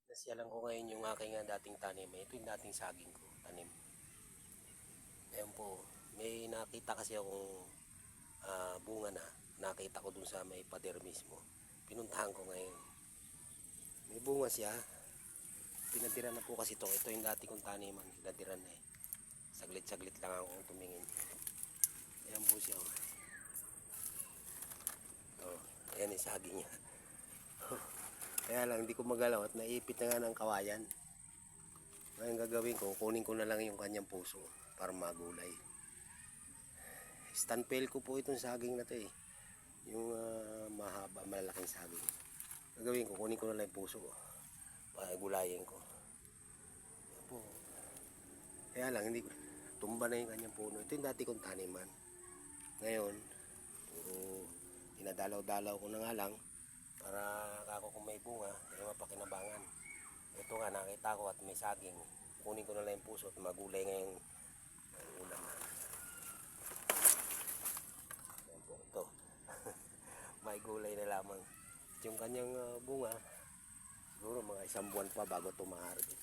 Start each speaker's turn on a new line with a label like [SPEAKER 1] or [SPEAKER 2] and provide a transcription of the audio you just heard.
[SPEAKER 1] Nasyalan ko ngayon yung aking dating tanim. Ito yung dating saging ko, tanim. Ayan po, may nakita kasi akong bunga na. Nakita ko dun sa may pader mismo. Pinuntahan ko ngayon. May bunga siya. Pinadiran na po kasi ito. Ito yung dati kong taniman. Pinadiran na eh. Saglit-saglit lang akong tumingin. Ayan po siya. Oh, ayan yung saging niya. Kaya lang hindi ko magalaw at naipit na nga ng kawayan. Ngayon gagawin ko, kunin ko na lang yung kanyang puso para magulay. Stanpel ko po itong saging na to eh. Yung mahaba, malalaking saging. Gagawin ko, kunin ko na lang yung puso para gulayin ko. Yan po. Kaya lang, hindi ko, tumba na yung kanyang puno. Ito yung dati kong taniman. Ngayon, puro inadalaw-dalaw ko na nga lang para ako kung may bunga, ay mapakinabangan. Ito nga, nakita ko at may saging. Kunin ko na lang yung puso at magulay ngayong ulam na. Yan po, ito. May gulay na lamang. Yung kanyang bunga, siguro mga 1 buwan pa bago ito ma-harvest.